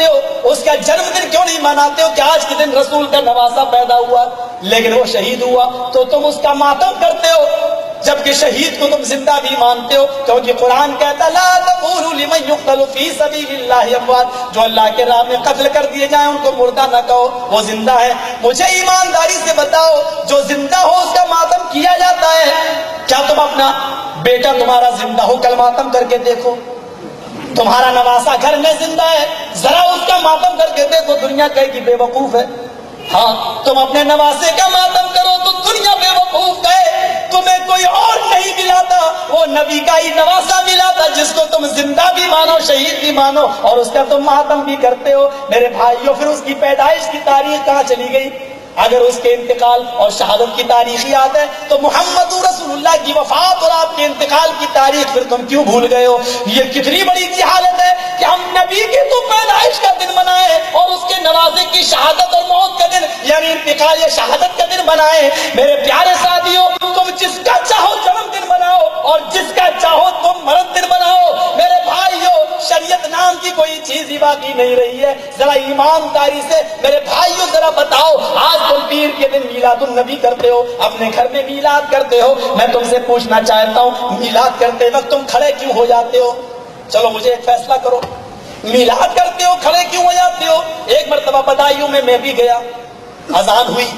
ہو، اس کا جنم دن کیوں نہیں مناتے ہو کہ آج کے دن رسول کا نواسا پیدا ہوا لیکن وہ شہید ہوا تو تم اس کا ماتم کرتے ہو، جبکہ شہید کو تم زندہ بھی مانتے ہو، کیونکہ قرآن کہتا ہے لا تقولوا لمن يقتل في سبيل الله اموات، جو اللہ کے راہ میں قتل کر دیے جائیں ان کو مردہ نہ کہو، وہ زندہ ہے۔ مجھے ایمانداری سے بتاؤ جو زندہ ہو اس کا ماتم کیا جاتا ہے؟ کیا تم اپنا بیٹا تمہارا زندہ ہو کل ماتم کر کے دیکھو؟ تمہارا نواسا گھر میں زندہ ہے، ذرا اس کا ماتم کر کے دیکھو، دنیا کہے کہ بے وقوف ہے۔ ہاں تم اپنے نواسے کا ماتم کرو تو دنیا بے وقوف کہے، تمہیں کوئی اور نہیں ملا تھا، وہ نبی کا ہی نواسا ملا تھا جس کو تم زندہ بھی مانو شہید بھی مانو اور اس کا تم ماتم بھی کرتے ہو۔ میرے بھائیوں پھر اس کی پیدائش کی تاریخ کہاں چلی گئی؟ اگر اس کے انتقال اور شہادت کی تاریخ یاد ہے تو محمد رسول اللہ کی وفات اور آپ کے انتقال کی تاریخ پھر تم کیوں بھول گئے ہو؟ یہ کتنی بڑی جہالت ہے کہ ہم نبی کی تو پیدائش کا دن منائے اور اس کے نوازے کی شہادت اور موت کا دن یعنی انتقال یا شہادت کا دن منائے۔ میرے پیارے ساتھیوں، تم جس کا چاہو جنم دن مناؤ اور جس کا چاہو تم مرد دن مناؤ، میرے بھائیوں شریعت نام کی کوئی چیز ہی باقی نہیں رہی ہے۔ ذرا ایمانداری سے میرے بھائیوں ذرا بتاؤ، آج تم پیر کے دن میلاد النبی کرتے ہو، اپنے گھر میں میلاد کرتے ہو، میں تم سے پوچھنا چاہتا ہوں میلاد کرتے وقت تم کھڑے کیوں ہو جاتے ہو؟ چلو مجھے ایک فیصلہ کرو، میلاد کرتے ہو کھڑے کیوں ہو جاتے ہو؟ ایک مرتبہ بدایوں میں بھی گیا، اذان ہوئی،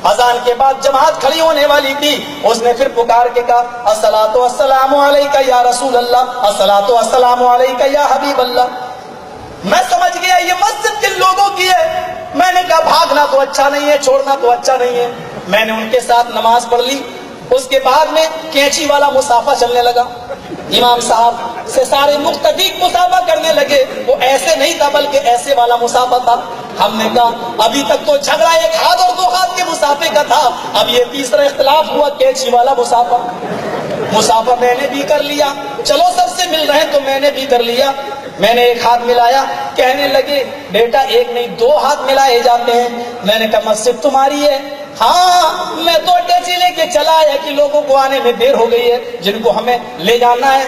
اذان کے بعد جماعت کھڑی ہونے والی تھی، اس نے پھر پکار کے کہا الصلاۃ والسلام علیک یا رسول اللہ، الصلاۃ والسلام علیک یا حبیب اللہ۔ میں سمجھ گیا یہ مسجد کن لوگوں کی ہے، میں نے کہا بھاگنا تو اچھا نہیں ہے، چھوڑنا تو اچھا نہیں ہے، میں نے ان کے ساتھ نماز پڑھ لی۔ اس کے بعد میں کینچی والا مسافہ چلنے لگا، امام صاحب سے سارے مقتدی مسافہ کرنے لگے، وہ ایسے نہیں تھا بلکہ ایسے والا مسافہ تھا۔ ہم نے کہا ابھی تک تو جھگڑا ایک ہاتھ اور دو ہاتھ کے مسافے کا تھا، اب یہ تیسرا اختلاف ہوا کینچی والا مسافہ۔ مسافہ میں نے بھی کر لیا، چلو سب سے مل رہے ہیں تو میں نے بھی کر لیا، میں نے ایک ہاتھ ملایا، کہنے لگے بیٹا ایک نہیں دو ہاتھ ملائے جاتے ہیں۔ میں نے کہا مسجد تمہاری ہے؟ ہاں میں تو ٹیچی لے کے چلا آیا کہ لوگوں کو آنے میں دیر ہو گئی ہے جن کو ہمیں لے جانا ہے۔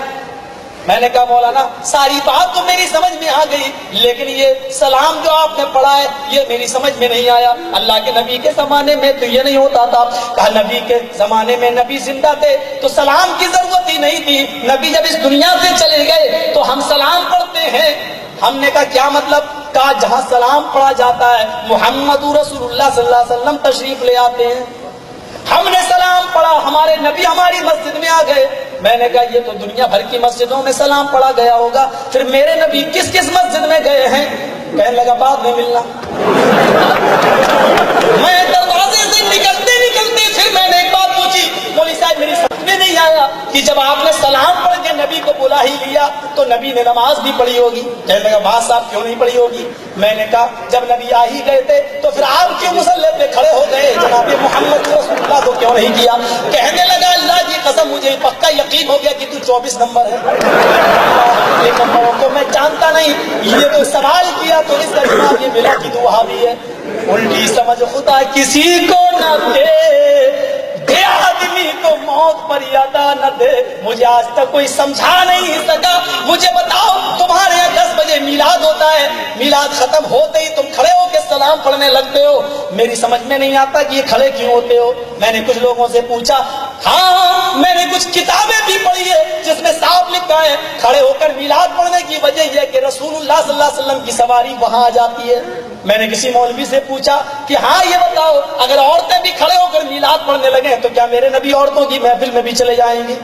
میں نے کہا مولانا ساری بات تو میری سمجھ میں آ گئی لیکن یہ سلام جو آپ نے پڑھا ہے یہ میری سمجھ میں نہیں آیا، اللہ کے نبی کے زمانے میں تو یہ نہیں ہوتا تھا۔ کہا نبی کے زمانے میں نبی زندہ تھے تو سلام کی ضرورت ہی نہیں تھی، نبی جب اس دنیا سے چلے گئے تو ہم سلام پڑھتے ہیں۔ ہم نے کہا کیا مطلب؟ کہا جہاں سلام پڑھا جاتا ہے محمد رسول اللہ صلی اللہ علیہ وسلم تشریف لے آتے ہیں، ہم نے سلام پڑھا، ہمارے نبی ہماری مسجد میں آ گئے۔ میں نے کہا یہ تو دنیا بھر کی مسجدوں میں سلام پڑھا گیا ہوگا، پھر میرے نبی کس کس مسجد میں گئے ہیں؟ کہنے لگا بعد میں ملنا۔ میں دروازے سے نکلتے پھر میں نے ایک بات پوچھی، مولوی صاحب میری سمجھ میں نہیں آیا کہ جب آپ نے سلام پڑھ کے نبی کو بلا ہی لیا تو نبی نے نماز بھی پڑھی ہوگی۔ کہنے لگا بات صاحب کیوں نہیں پڑھی ہوگی؟ میں نے کہا جب نبی آ ہی گئے تھے تو پھر آپ کیوں مصلی پہ کھڑے ہو گئے، جناب محمد رسول اللہ کو کیوں نہیں کیا؟ کہنے لگا اللہ کی قسم مجھے پکا یقین ہو گیا کہ تو 24 نمبر ہے، ایک نمبروں کو میں جانتا نہیں، یہ تو سوال کیا تو اس کا جواب یہ ملا کہ تو وہابی ہے۔ الٹی سمجھ خدا کسی کو نہ دے آدمی کو موت پر ادا نہ دے، مجھے آج تک کوئی سمجھا نہیں سکا۔ مجھے بتاؤ تمہارے یہاں 10 بجے میلاد ہوتا ہے، میلاد ختم ہوتے ہی تم کھڑے ہو کے سلام پڑھنے لگتے ہو، میری سمجھ میں نہیں آتا کہ یہ کھڑے کیوں ہوتے ہو۔ میں نے کچھ لوگوں سے پوچھا، ہاں میں نے کچھ کتابیں بھی پڑھی ہے جس میں صاف لکھا ہے کھڑے ہو کر میلاد پڑھنے کی وجہ یہ کہ رسول اللہ صلی اللہ علیہ وسلم کی سواری وہاں آ جاتی ہے۔ میں نے کسی مولوی سے پوچھا کہ ہاں یہ بتاؤ اگر عورتیں بھی کھڑے ہو کر میلاد پڑھنے لگے تو کیا میرے نبی عورتوں کی محفل میں بھی چلے جائیں گے؟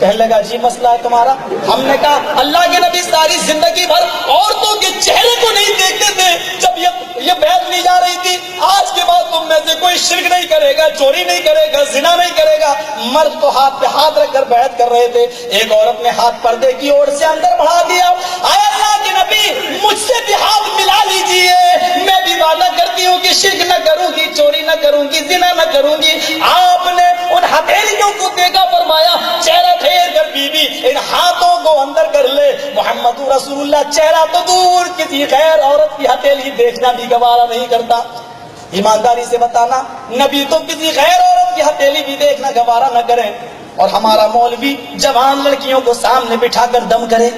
کہنے لگا جی مسئلہ ہے تمہارا۔ ہم نے کہا اللہ کے نبی ساری زندگی بھر عورتوں کے چہرے کو نہیں دیکھتے تھے، جب یہ بیعت لی جا رہی تھی آج کے بعد تم میں سے کوئی شرک نہیں کرے گا، چوری نہیں کرے گا، زنا نہیں کرے گا، مرد تو ہاتھ پہ ہاتھ رکھ کر بیعت کر رہے تھے، ایک عورت نے ہاتھ پردے کی اوڑ سے اندر بڑھا دیا، اے اللہ کے نبی مجھ سے بھی ہاتھ ملا لیجیے، میں بھی وعدہ کرتی ہوں کہ شرک نہ کروں گی، چوری نہ کروں گی، زنا نہ کروں گی۔ آپ نے ان ہتھیلیوں کو دیکھا، فرمایا چہرہ پھیر کر بی بی ان ہاتھوں کو اندر کر لے، محمد رسول اللہ چہرہ تو دور کسی غیر عورت کی ہتھیلی دیکھنا بھی گوارا نہیں کرتا۔ ایمانداری سے بتانا نبی تو کسی غیر عورت کی ہتھیلی بھی دیکھنا گوارا نہ کریں، اور ہمارا مولوی جوان لڑکیوں کو سامنے بٹھا کر دم کرے،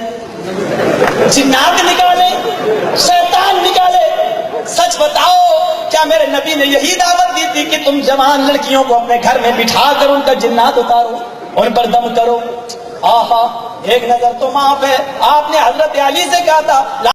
جنات نکالے، شیطان میرے نبی نے یہی دعوت دی تھی کہ تم جوان لڑکیوں کو اپنے گھر میں بٹھا کر ان کا جنات اتارو، ان پر دم کرو۔ آہا، ایک نظر تو معاف ہے، آپ نے حضرت علی سے کہا تھا